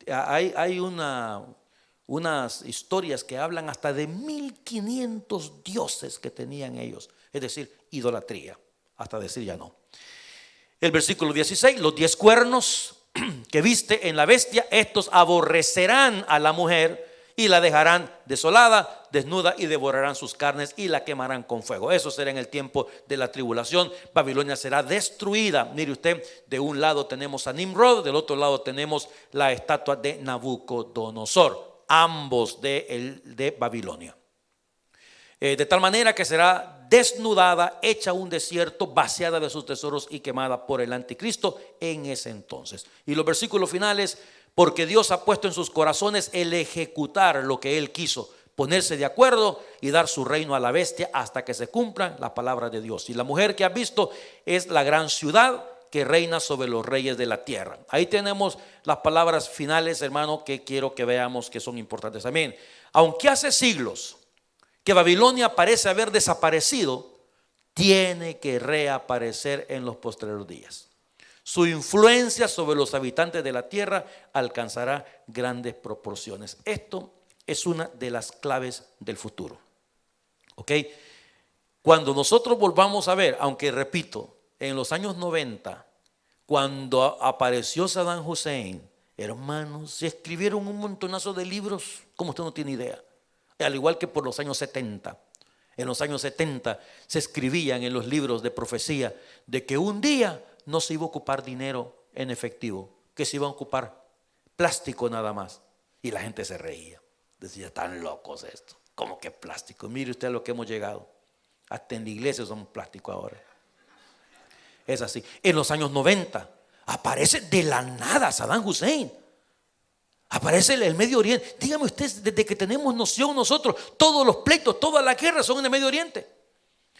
Hay unas historias que hablan hasta de 1500 dioses que tenían ellos, es decir, idolatría, hasta decir ya no. El versículo 16, los 10 cuernos que viste en la bestia, estos aborrecerán a la mujer y la dejarán desolada, desnuda, y devorarán sus carnes y la quemarán con fuego. Eso será en el tiempo de la tribulación. Babilonia será destruida. Mire usted, de un lado tenemos a Nimrod, del otro lado tenemos la estatua de Nabucodonosor, ambos de Babilonia. De tal manera que será desnudada, hecha un desierto, vaciada de sus tesoros y quemada por el anticristo en ese entonces. Y los versículos finales: porque Dios ha puesto en sus corazones el ejecutar lo que Él quiso, ponerse de acuerdo y dar su reino a la bestia hasta que se cumplan las palabras de Dios. Y la mujer que has visto es la gran ciudad que reina sobre los reyes de la tierra. Ahí tenemos las palabras finales, hermano, que quiero que veamos, que son importantes también. Aunque hace siglos que Babilonia parece haber desaparecido, tiene que reaparecer en los postreros días. Su influencia sobre los habitantes de la tierra alcanzará grandes proporciones. Esto es una de las claves del futuro. ¿Ok? Cuando nosotros volvamos a ver, aunque repito, en los años 90, cuando apareció Saddam Hussein, hermanos, se escribieron un montonazo de libros, como usted no tiene idea. Al igual que por los años 70. En los años 70 se escribían en los libros de profecía de que un día no se iba a ocupar dinero en efectivo, que se iba a ocupar plástico nada más. Y la gente se reía. Decía, están locos esto. ¿Cómo que plástico? Mire usted a lo que hemos llegado. Hasta en la iglesia somos plástico ahora. Es así. En los años 90 aparece de la nada Saddam Hussein. Aparece el Medio Oriente. Dígame usted, desde que tenemos noción nosotros, todos los pleitos, todas las guerras son en el Medio Oriente.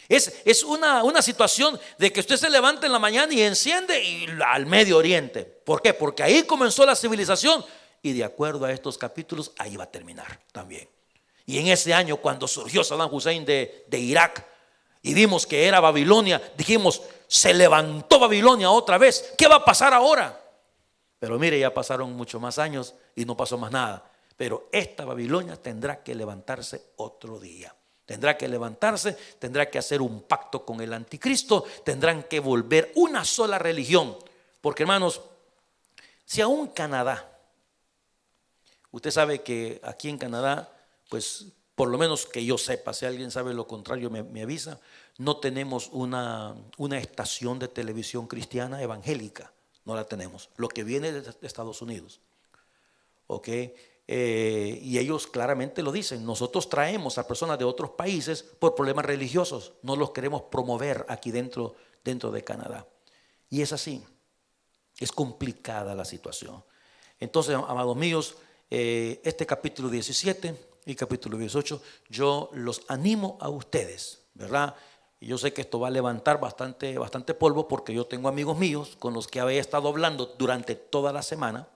Es una situación de que usted se levanta en la mañana y enciende y al Medio Oriente. ¿Por qué? Porque ahí comenzó la civilización y de acuerdo a estos capítulos ahí va a terminar también. Y en ese año, cuando surgió Saddam Hussein de Irak y vimos que era Babilonia, dijimos, se levantó Babilonia otra vez. ¿Qué va a pasar ahora? Pero mire, ya pasaron muchos más años y no pasó más nada. Pero esta Babilonia tendrá que levantarse otro día. Tendrá que levantarse, tendrá que hacer un pacto con el anticristo, tendrán que volver una sola religión. Porque, hermanos, si aún Canadá, usted sabe que aquí en Canadá, pues por lo menos que yo sepa, si alguien sabe lo contrario me avisa, no tenemos una estación de televisión cristiana evangélica, no la tenemos, lo que viene de Estados Unidos. ¿Ok? Y ellos claramente lo dicen, nosotros traemos a personas de otros países por problemas religiosos, no los queremos promover aquí dentro de Canadá. Y es así, es complicada la situación. Entonces, amados míos, este capítulo 17 y capítulo 18, yo los animo a ustedes, ¿verdad? Y yo sé que esto va a levantar bastante polvo, porque yo tengo amigos míos con los que había estado hablando durante toda la semana,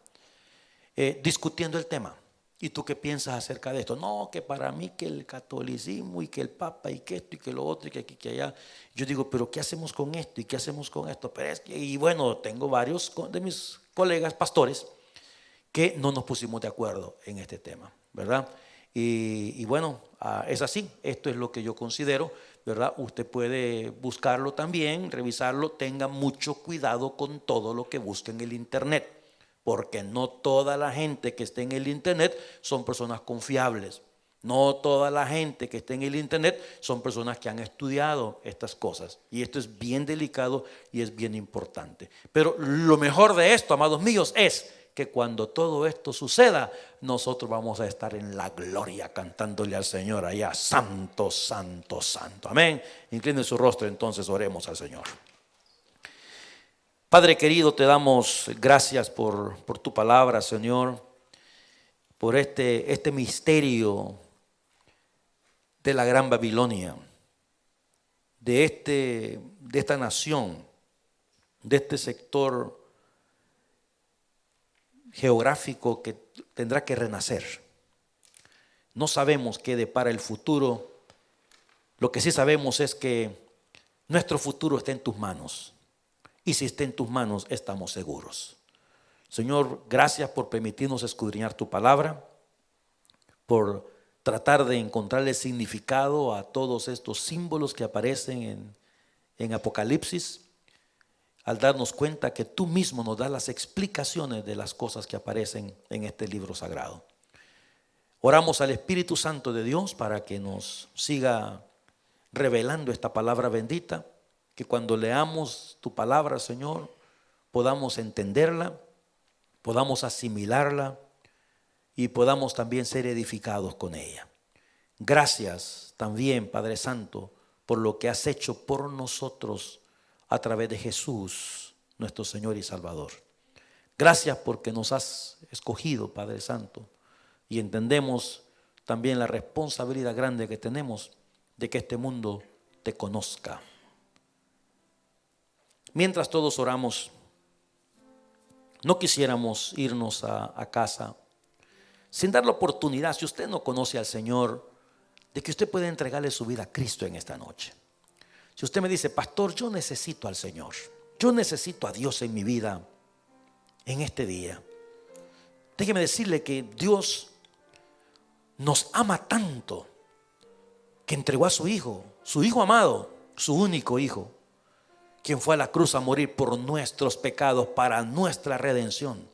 discutiendo el tema. ¿Y tú qué piensas acerca de esto? No, que para mí que el catolicismo y que el papa y que esto y que lo otro y que aquí que allá. Yo digo, pero ¿qué hacemos con esto y qué hacemos con esto? Pero es que, y bueno, tengo varios de mis colegas pastores que no nos pusimos de acuerdo en este tema, ¿verdad? Y bueno, es así. Esto es lo que yo considero, ¿verdad? Usted puede buscarlo también, revisarlo. Tenga mucho cuidado con todo lo que busque en el internet, porque no toda la gente que esté en el internet son personas confiables. No toda la gente que esté en el internet son personas que han estudiado estas cosas. Y esto es bien delicado y es bien importante. Pero lo mejor de esto, amados míos, es que cuando todo esto suceda, nosotros vamos a estar en la gloria cantándole al Señor allá, santo, santo, santo. Amén. Incline su rostro, entonces oremos al Señor. Padre querido, te damos gracias por tu palabra, Señor, por este misterio de la gran Babilonia, de esta nación, de este sector geográfico que tendrá que renacer. No sabemos qué depara el futuro. Lo que sí sabemos es que nuestro futuro está en tus manos. y si está en tus manos, estamos seguros. Señor, gracias por permitirnos escudriñar tu palabra, por tratar de encontrarle significado a todos estos símbolos que aparecen en Apocalipsis, al darnos cuenta que tú mismo nos das las explicaciones de las cosas que aparecen en este libro sagrado. Oramos al Espíritu Santo de Dios para que nos siga revelando esta palabra bendita, que cuando leamos tu palabra, Señor, podamos entenderla, podamos asimilarla y podamos también ser edificados con ella. Gracias también, Padre Santo, por lo que has hecho por nosotros a través de Jesús, nuestro Señor y Salvador. Gracias porque nos has escogido, Padre Santo, y entendemos también la responsabilidad grande que tenemos de que este mundo te conozca. Mientras todos oramos, no quisiéramos irnos a casa sin dar la oportunidad, si usted no conoce al Señor, de que usted pueda entregarle su vida a Cristo en esta noche. Si usted me dice, pastor, yo necesito al Señor, yo necesito a Dios en mi vida en este día, déjeme decirle que Dios nos ama tanto que entregó a su Hijo amado, su único Hijo, quien fue a la cruz a morir por nuestros pecados para nuestra redención.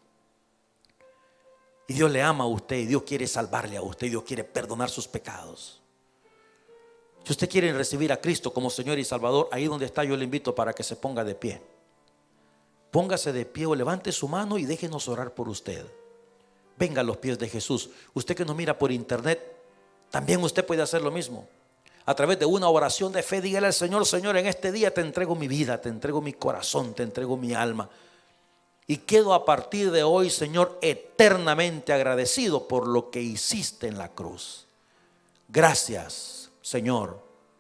Y Dios le ama a usted, y Dios quiere salvarle a usted, y Dios quiere perdonar sus pecados. Si usted quiere recibir a Cristo como Señor y Salvador, ahí donde está yo le invito para que se ponga de pie. Póngase de pie o levante su mano y déjenos orar por usted. Venga a los pies de Jesús. Usted que nos mira por internet, también usted puede hacer lo mismo. A través de una oración de fe, dígale al Señor, Señor, en este día te entrego mi vida, te entrego mi corazón, te entrego mi alma. Y quedo a partir de hoy, Señor, eternamente agradecido por lo que hiciste en la cruz. Gracias, Señor,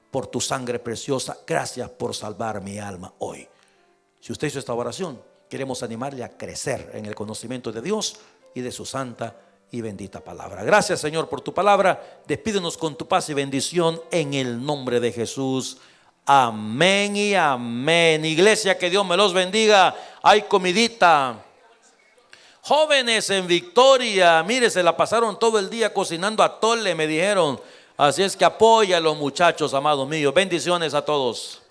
por tu sangre preciosa. Gracias por salvar mi alma hoy. Si usted hizo esta oración, queremos animarle a crecer en el conocimiento de Dios y de su santa y bendita palabra. Gracias, Señor, por tu palabra. Despídenos con tu paz y bendición en el nombre de Jesús. Amén y amén. Iglesia, que Dios me los bendiga. Hay comidita. Jóvenes en Victoria, mire, se la pasaron todo el día cocinando atole, me dijeron. Así es que apoya a los muchachos, amados míos. Bendiciones a todos.